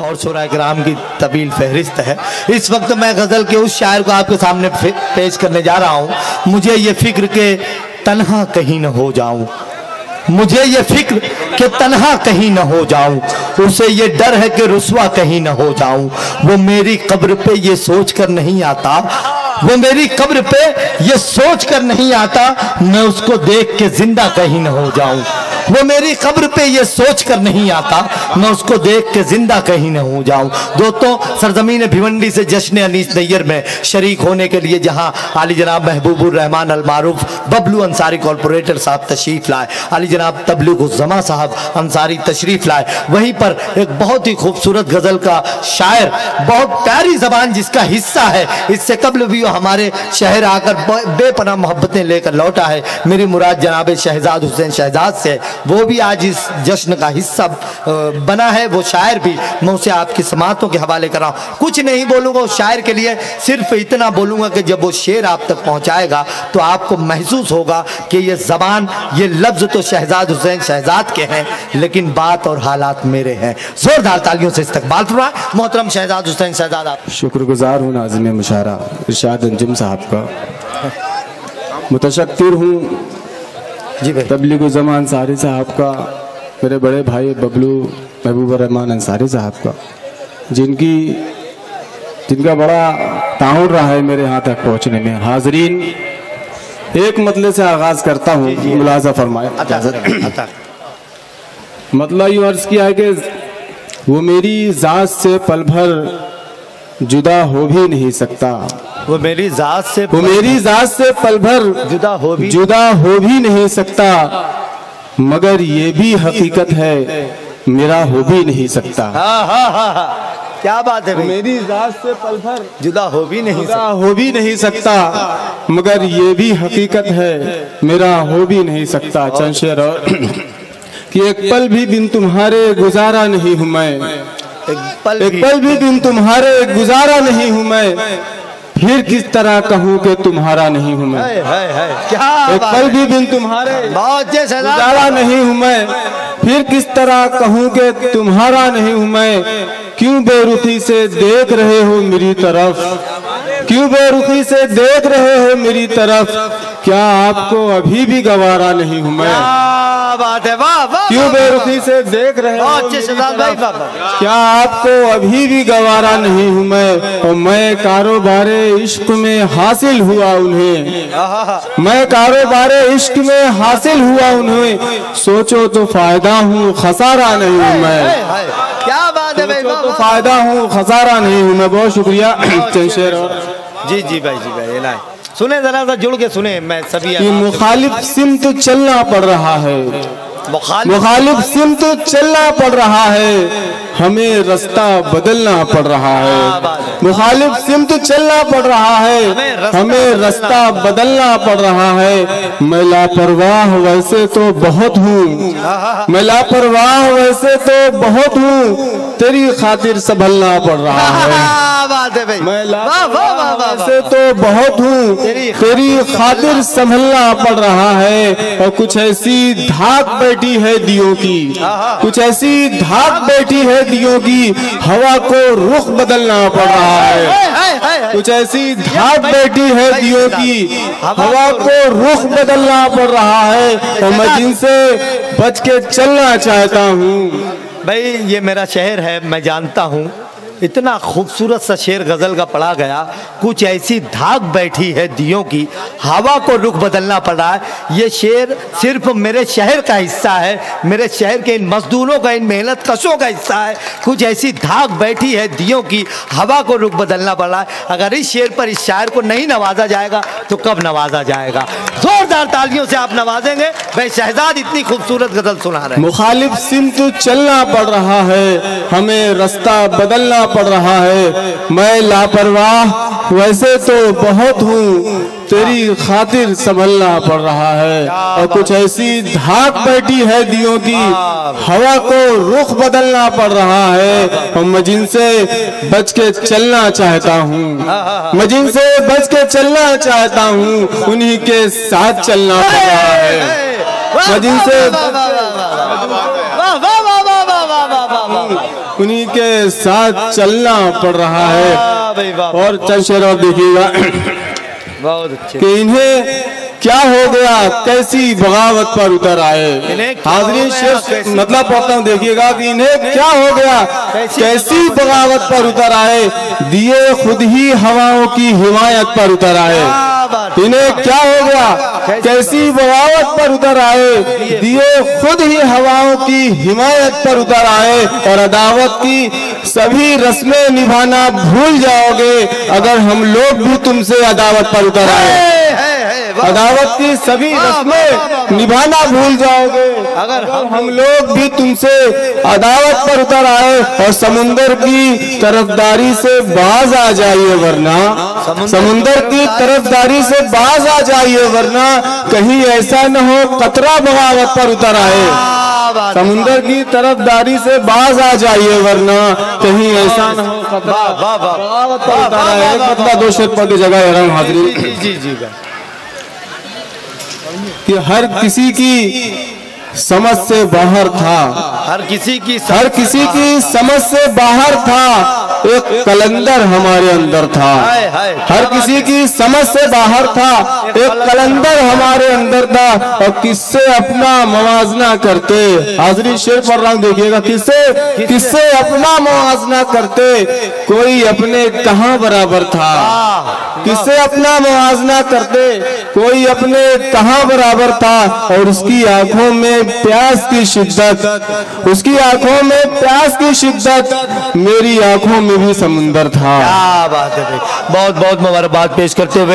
और शोराए किराम की तवील फहरिस्त है। इस वक्त मैं गज़ल के उस शायर को आपके सामने पेश करने जा रहा हूँ। मुझे ये फिक्र के तन्हा कहीं न हो जाऊं, मुझे ये फिक्र कि तन्हा कहीं न हो जाऊं, उसे ये डर है कि रुस्वा कहीं न हो जाऊं। वो मेरी कब्र पे ये सोच कर नहीं आता, वो मेरी कब्र पे ये सोच कर नहीं आता, मैं उसको देख के जिंदा कहीं न हो जाऊं। वो मेरी कब्र पे ये सोच कर नहीं आता, मैं उसको देख के जिंदा कहीं न हो जाऊं। दोस्तों, सरजमीन भिवंडी से जश्न अनीस नैयर में शरीक होने के लिए जहां आली जनाब महबूबुर रहमान अल मारूफ बबलू अंसारी कॉर्पोरेटर साहब तशरीफ लाए, आली जनाब तबलीगुज़्ज़मा साहब अंसारी तशरीफ लाए, वहीं पर एक बहुत ही खूबसूरत गज़ल का शायर, बहुत प्यारी ज़बान जिसका हिस्सा है, इससे कबल भी हमारे शहर आकर बेपनाह मोहब्बतें लेकर लौटा है। मेरी मुराद जनाब शहजाद हुसैन शहजाद से, वो भी आज इस जश्न का हिस्सा बना है। वो शायर भी, मैं उसे आपकी समातों के हवाले कर रहा हूँ। कुछ नहीं बोलूँगा उस शायर के लिए, सिर्फ इतना बोलूँगा कि जब वो शेर आप तक पहुँचाएगा तो आपको महसूस होगा कि ये ज़बान, ये लफ्ज़ तो शहजाद हुसैन शहजाद के हैं, लेकिन बात और हालात मेरे हैं। ज़ोरदार तालियों से इस्तकबाल फरमाएं मोहतरम शहजाद हुसैन शहजाद। आप शुक्रगुजार हूँ नाज़िम मुशारा इरशाद अंजुम साहब का, मुतशक्किर हूँ जी भाई तबलीगुज़्ज़मा अंसारी साहब का, मेरे बड़े भाई बबलू महबूबुर रहमान अंसारी साहब का, जिनका बड़ा ताउन रहा है मेरे यहाँ तक पहुँचने में। हाज़रीन, एक मतले से आगाज़ करता हूँ, मुलाज़ा फरमाए। मतलब यूँ अर्ज़ किया है कि वो मेरी ज़ात से पल भर जुदा हो भी नहीं सकता, वो मेरी ज़ात से पल भर जुदा हो भी नहीं सकता, मगर ये भी हकीकत है मेरा हो भी नहीं सकता। क्या बात है भाई? मेरी ज़ात से पल भर जुदा हो भी नहीं सकता, मगर ये भी हकीकत है मेरा हो भी नहीं सकता। चंद शेर और कि एक पल भी बिन तुम्हारे गुजारा नहीं हूँ मैं, एक पल भी बिन तुम्हारे गुजारा नहीं हूँ मैं, फिर किस तरह कहूँ कि तुम्हारा नहीं हूँ मैं। एक पल भी बिन तुम्हारे गुजारा नहीं हूँ मैं, फिर किस तरह कहूँ कि तुम्हारा नहीं हूँ मैं। क्यों बेरुखी से देख रहे हो मेरी तरफ, क्यों बेरुखी से देख रहे हो मेरी तरफ, क्या आपको अभी भी गवारा नहीं हूँ मैं। बात है, वाह वाह। क्यों बेरुखी से देख रहे हो अच्छे शहजाद भाई, क्या आपको अभी भी गवारा नहीं हूँ मैं। और मैं कारोबारे इश्क में हासिल हुआ उन्हें, मैं कारोबारे इश्क में हासिल हुआ उन्हें, सोचो तो फायदा हूँ खसारा नहीं हूँ मैं। क्या बात है भाई, तो फायदा हूँ खसारा नहीं हूँ मैं। बहुत शुक्रिया। जी जी भाई, जी भाई लाए सुने, जरा सा जुड़ के सुने। मैं सभी मुखालिफ सिमत चलना पड़ रहा है, मुखालिफ सिमत चलना पड़ रहा है, हमें रास्ता बदलना पड़ रहा है। मुखालिफ सिमत चलना पड़ रहा है, हमें रास्ता बदलना पड़ रहा है। मैं लापरवाह वैसे तो बहुत हूँ, मैं लापरवाह वैसे तो बहुत हूँ, तेरी खातिर संभलना पड़ रहा है। मैं लापरवाह वैसे तो बहुत हूँ, तेरी खातिर संभलना पड़ रहा है। और कुछ ऐसी धाक बैठी है दियों की, कुछ ऐसी धाक बैठी है दियों की, हवा को रुख बदलना पड़ रहा है। कुछ ऐसी धाक बैठी है दियों की, हवा को रुख बदलना पड़ रहा है। और मैं जिनसे बच के चलना चाहता हूँ। भाई ये मेरा शहर है, मैं जानता हूँ। इतना खूबसूरत सा शेर गज़ल का पढ़ा गया। कुछ ऐसी धाक बैठी है दियों की, हवा को रुख बदलना पड़ रहा है। ये शेर सिर्फ मेरे शहर का हिस्सा है, मेरे शहर के इन मजदूरों का, इन मेहनत कशों का हिस्सा है। कुछ ऐसी धाक बैठी है दियों की, हवा को रुख बदलना पड़ रहा है। अगर इस शेर पर इस शायर को नहीं नवाजा जाएगा तो कब नवाजा जाएगा? जोरदार तालियों से आप नवाजेंगे। भाई शहजाद इतनी खूबसूरत गज़ल सुना रहे हैं। मुखालिफ सिमत चलना पड़ रहा है, हमें रास्ता बदलना पड़ रहा है। मैं लापरवाह वैसे तो बहुत हूँ, तेरी खातिर संभलना पड़ रहा है। और कुछ ऐसी धाक बैठी है दियों की, हवा को रुख बदलना पड़ रहा है। और मैं जिनसे बच के चलना चाहता हूँ, मैं जिनसे बच के चलना चाहता हूँ, उन्हीं के साथ चलना पड़ रहा है। मैं जिनसे उन्हीं के साथ चलना पड़ रहा है। और चंद शेर और देखिएगा कि इन्हें क्या हो गया, कैसी बगावत पर उतर आए। हाज़रीन शेर मतलब पढ़ता हूँ, देखिएगा कि इन्हें क्या हो गया, कैसी बगावत पर उतर आए, दिए खुद ही हवाओं की हिमायत पर उतर आए। इन्हें क्या हो गया, कैसी बगावत पर उतर आए, दिए खुद ही हवाओं की हिमायत पर उतर आए। और अदावत की सभी रस्में निभाना भूल जाओगे अगर हम लोग भी तुमसे अदावत पर उतर आए। अदावत की सभी रस्में निभाना भूल जाओगे अगर हम लोग भी तुमसे अदावत पर उतर आए। और समुंदर की तरफदारी से बाज आ जाइए वरना, समुंदर की तरफदारी से बाज आ जाइए वरना कहीं ऐसा न हो कतरा बगावत पर उतर आए। समुंदर की तरफदारी से बाज आ जाइए वरना कहीं ऐसा न हो कतरा बगावत पर उतर आए। मतलब दो शेर पढ़ के जगह रहा हूँ हाज़रीन कि हर किसी की समझ से बाहर था, हर किसी की समझ से बाहर था, एक कलंदर हमारे अंदर था। हर किसी की समझ से बाहर था, एक कलंदर हमारे अंदर था। और किससे अपना मवाजना करते, हाज़रीन शेर पढ़ रहा हूँ देखिएगा, किससे अपना मवाजना करते, कोई अपने कहाँ बराबर था। किससे अपना मवाजना करते, कोई अपने कहाँ बराबर था। और उसकी आंखों में प्यास की शिद्दत, उसकी आंखों में प्यास की शिद्दत, मेरी आंखों में भी समुंदर था। क्या बात है भाई, बहुत बहुत मुबारकबाद पेश करते हुए